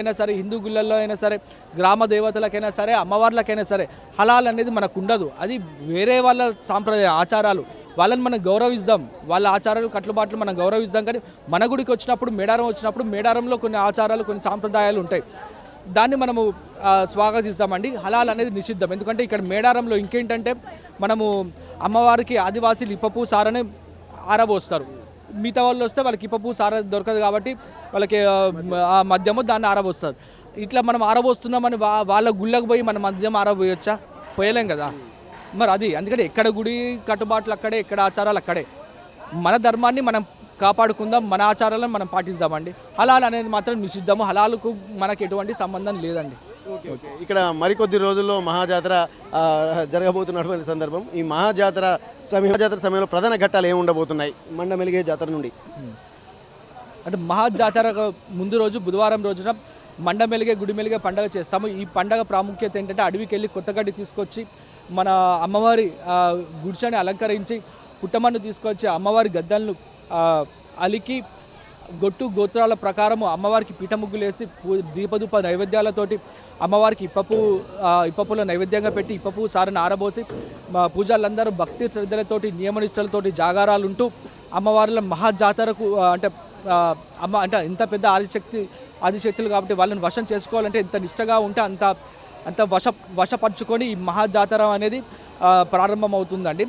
అయినా సరే, హిందూ గుళ్ళల్లో అయినా సరే, గ్రామ దేవతలకైనా సరే, అమ్మవార్లకైనా సరే హలాల్ అనేది మనకు ఉండదు. అది వేరే వాళ్ళ సాంప్రదాయ ఆచారాలు. వాళ్ళని మనం గౌరవిద్దాం, వాళ్ళ ఆచారాలు కట్టుబాట్లు మనం గౌరవిద్దాం. కానీ మన గుడికి వచ్చినప్పుడు, మేడారం వచ్చినప్పుడు, మేడారంలో కొన్ని ఆచారాలు, కొన్ని సాంప్రదాయాలు ఉంటాయి. దాన్ని మనము స్వాగతిస్తామండి. హలాల్ అనేది నిషిద్ధం. ఎందుకంటే ఇక్కడ మేడారంలో ఇంకేంటంటే మనము అమ్మవారికి ఆదివాసీలు ఇప్పపు సారని ఆరబోస్తారు. మిగతా వాళ్ళు వస్తే వాళ్ళకి ఇప్పపు సార దొరకదు కాబట్టి వాళ్ళకి ఆ మద్యము దాన్ని ఆరబోస్తారు. ఇట్లా మనం ఆరబోస్తున్నామని వాళ్ళ గుళ్ళకు పోయి మన మద్యం ఆరబోయొచ్చా? పోయలేం కదా. మరి అది అందుకని ఎక్కడ గుడి కట్టుబాట్లు అక్కడే, ఎక్కడ ఆచారాలు అక్కడే. మన ధర్మాన్ని మనం కాపాడుకుందాం, మన ఆచారాలను మనం పాటిస్తామండి. హలాల్ అనేది మాత్రం నిషిద్ధము. హలాల్కు మనకు ఎటువంటి సంబంధం లేదండి. ఇక్కడ మరికొద్ది రోజుల్లో మహాజాతర జరగబోతున్నటువంటి సందర్భం. ఈ మహాజాతర సమయంలో ప్రధాన ఘట్టాలు ఏమి ఉండబోతున్నాయి మండమెలిగే జాతర నుండి? అంటే మహాజాతర ముందు రోజు బుధవారం రోజున మండమెలిగే గుడిమెలిగే పండుగ చేస్తాము. ఈ పండుగ ప్రాముఖ్యత ఏంటంటే అడవికి వెళ్ళి కొత్తగడ్డి తీసుకొచ్చి మన అమ్మవారి గుడిసెని అలంకరించి పుట్టమన్ను తీసుకొచ్చి అమ్మవారి గద్దలను అలికి గొట్టు గోత్రాల ప్రకారము అమ్మవారికి పీఠ ముగ్గులేసి దీపధూప నైవేద్యాలతోటి అమ్మవారికి ఇప్పపుల నైవేద్యంగా పెట్టి ఇప్పపు సారని ఆరబోసి పూజలందరూ భక్తి శ్రద్ధలతోటి నియమనిష్టలతోటి జాగారాలు ఉంటూ అమ్మవారిలో మహాజాతరకు అంటే ఇంత పెద్ద ఆదిశక్తులు కాబట్టి వాళ్ళని వశం చేసుకోవాలంటే ఇంత నిష్టగా ఉంటే అంత వశపరుచుకొని ఈ మహాజాతర అనేది ప్రారంభమవుతుందండి.